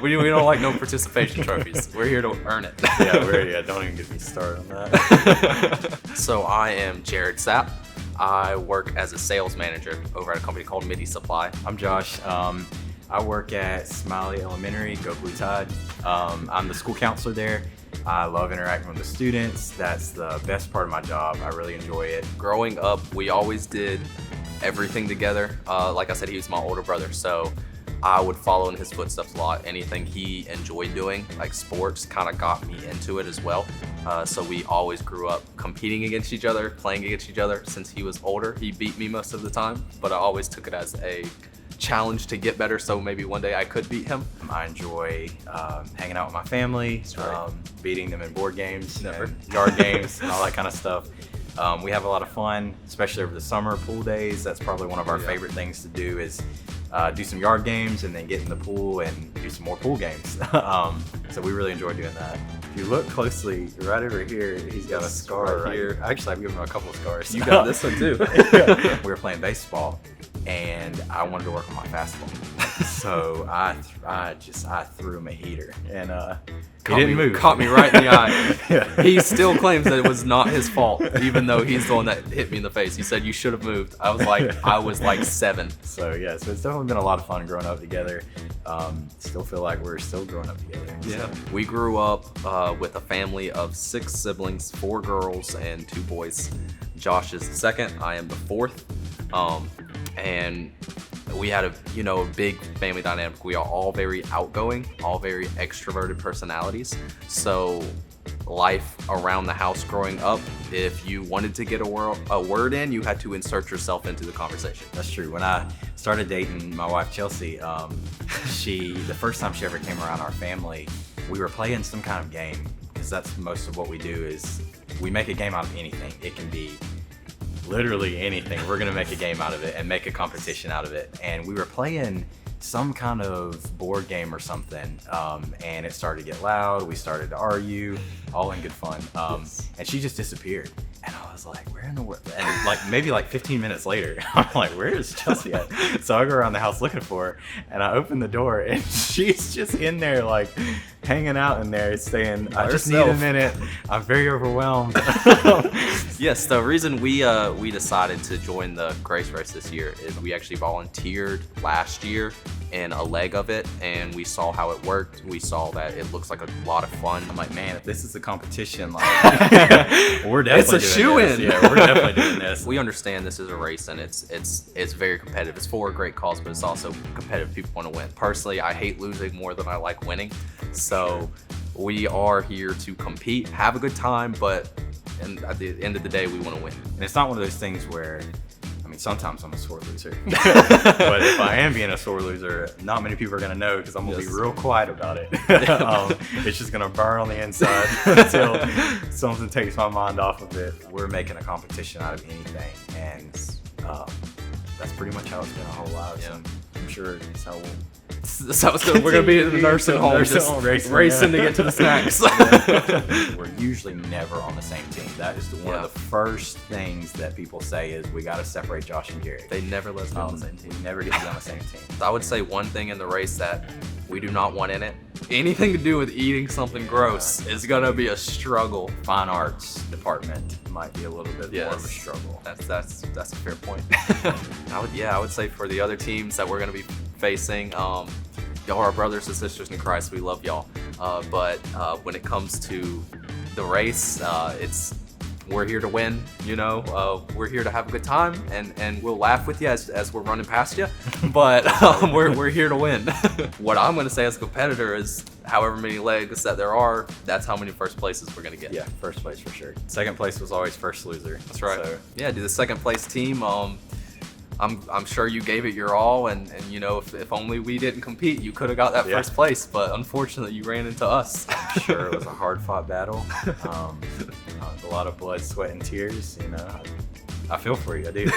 We don't like no participation trophies. We're here to earn it. Don't even get me started on that. So I am Jared Sapp. I work as a sales manager over at a company called MIDI Supply. I'm Josh. I work at Smiley Elementary, Go Blue Tide. I'm the school counselor there. I love interacting with the students. That's the best part of my job. I really enjoy it. Growing up, we always did everything together. Like I said, he was my older brother, so I would follow in his footsteps a lot. Anything he enjoyed doing, like sports, kind of got me into it as well. So we always grew up competing against each other, playing against each other. Since he was older, he beat me most of the time, but I always took it as a challenge to get better, so maybe one day I could beat him. I enjoy hanging out with my family, right. Beating them in board games, Never. and yard games, and all that kind of stuff. We have a lot of fun, especially over the summer pool days. That's probably one of our favorite things to do is do some yard games and then get in the pool and do some more pool games. So we really enjoy doing that. If you look closely, right over here, he's got a scar right here. Actually, I've given him a couple of scars. You got this one too. We were playing baseball, and I wanted to work on my fastball. So I threw him a heater, and he didn't move. Caught me right in the eye. Yeah. He still claims that it was not his fault, even though he's the one that hit me in the face. He said, "You should have moved." I was like 7. So yeah, so it's definitely been a lot of fun growing up together. Still feel like we're still growing up together. Yeah. We grew up with a family of 6 siblings, 4 girls and 2 boys. Josh is the second. I am the fourth. And we had a big family dynamic. We are all very outgoing, all very extroverted personalities. So life around the house growing up, if you wanted to get a word in, you had to insert yourself into the conversation. That's true. When I started dating my wife Chelsea, the first time she ever came around our family, we were playing some kind of game, because that's most of what we do is we make a game out of anything. It can be literally anything. We're gonna make a game out of it and make a competition out of it. And we were playing some kind of board game or something, and it started to get loud. We started to argue, all in good fun. And she just disappeared. And I was like, where in the world? And maybe 15 minutes later, I'm like, where is Chelsea at? So I go around the house looking for her, and I open the door, and she's just in there, hanging out in there, saying, I just need a minute. I'm very overwhelmed. Yes, the reason we decided to join the Grace Race this year is we actually volunteered last year in a leg of it, and we saw how it worked. We saw that it looks like a lot of fun. I'm like, man, if this is a competition, we're definitely it's a shoe-in. Yeah, we're definitely doing this. We understand this is a race, and it's very competitive. It's for a great cause, but it's also competitive. People want to win. Personally, I hate losing more than I like winning. So we are here to compete, have a good time, but at the end of the day, we want to win. And it's not one of those things where, sometimes I'm a sore loser. But if I am being a sore loser, not many people are going to know, because I'm going to be real quiet about it. It's just going to burn on the inside until something takes my mind off of it. We're making a competition out of anything, and that's pretty much how it's been our whole lives. Yeah. I'm sure it's how we're going to be in the nursing home, just racing to get to the snacks. We're usually never on the same team. That is one of the first things that people say is we got to separate Josh and Jared. They never let us be on the same team. We never get to be on the same team. I would say one thing in the race that we do not want in it, anything to do with eating something gross is going to be a struggle. Fine arts department might be a little bit more of a struggle. That's a fair point. I would say for the other teams that we're going to be facing, y'all are brothers and sisters in Christ. We love y'all. But when it comes to the race, we're here to win. We're here to have a good time, and we'll laugh with you as we're running past you. But we're here to win. What I'm going to say as a competitor is, however many legs that there are, that's how many first places we're going to get. Yeah, first place for sure. Second place was always first loser. That's right. So. Yeah, do the second place team. I'm sure you gave it your all, and if only we didn't compete, you could have got that first place. But unfortunately, you ran into us. I'm sure it was a hard-fought battle. A lot of blood, sweat, and tears. I feel for you. I do.